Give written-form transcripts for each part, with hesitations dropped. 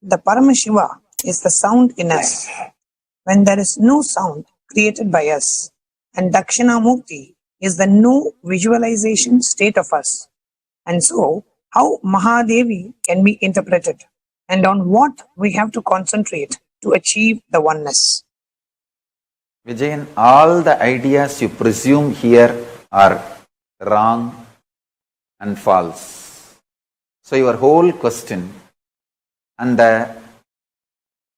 The Paramashiva is the sound in us when there is no sound created by us, and Dakshinamurti is the no visualization state of us. And so, how Mahadevi can be interpreted, and on what we have to concentrate to achieve the oneness. Vijayan, all the ideas you presume here are wrong and false. So your whole question and the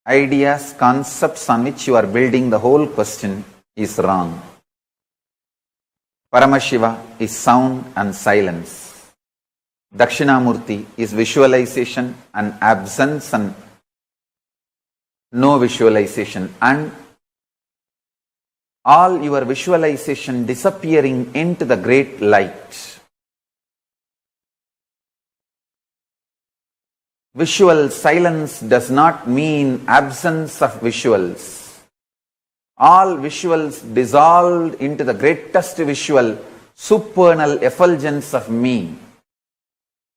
ideas, concepts on which you are building the whole question is wrong. Paramashiva is sound and silence. Dakshinamurti is visualization and absence and no visualization, and all your visualization disappearing into the great light. Visual silence does not mean absence of visuals. All visuals dissolved into the greatest visual, supernal effulgence of me.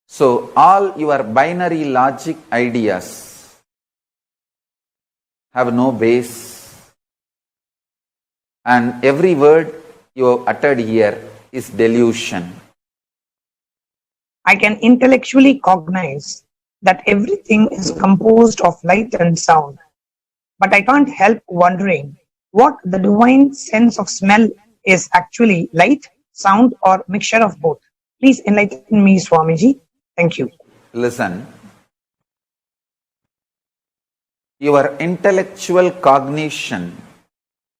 So all your binary logic ideas have no base, and every word you have uttered here is delusion. I can intellectually cognize that everything is composed of light and sound, but I can't help wondering what the divine sense of smell is actually: light, sound, or mixture of both. Please enlighten me, Swamiji. Thank you. Listen, your intellectual cognition,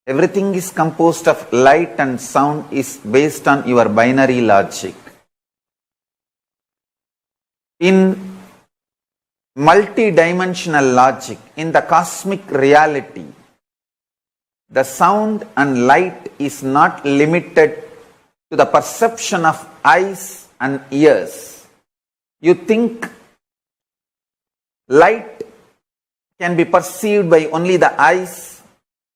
everything is composed of light and sound, is based on your binary logic. In multi-dimensional logic, in the cosmic reality, the sound and light is not limited to the perception of eyes and ears. You think light can be perceived by only the eyes,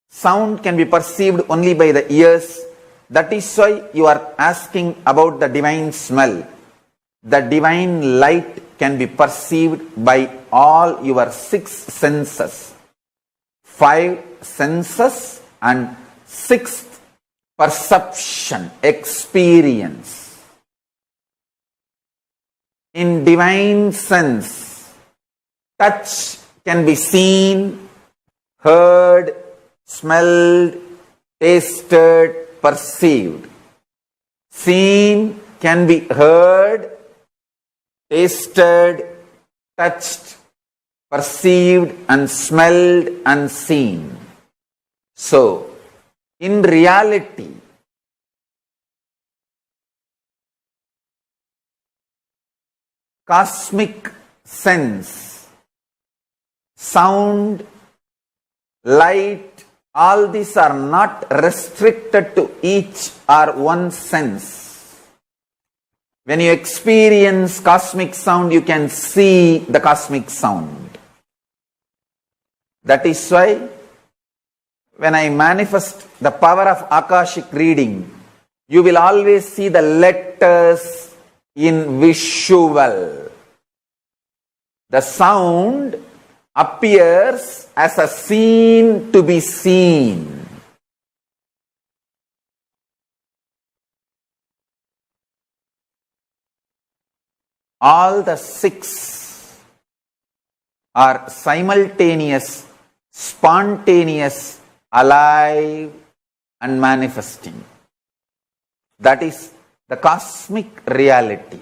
sound can be perceived only by the ears. That is why you are asking about the divine smell. The divine light can be perceived by all your 6 senses, 5 senses and 6th perception, experience. In divine sense, touch can be seen, heard, smelled, tasted, perceived. Seen can be heard, tasted, touched, perceived, and smelled and seen. So, in reality, cosmic sense, sound, light, all these are not restricted to each or one sense. When you experience cosmic sound, you can see the cosmic sound. That is why when I manifest the power of Akashic reading, you will always see the letters in visual. The sound appears as a scene to be seen. All the 6 are simultaneous, spontaneous, alive and manifesting. That is the cosmic reality.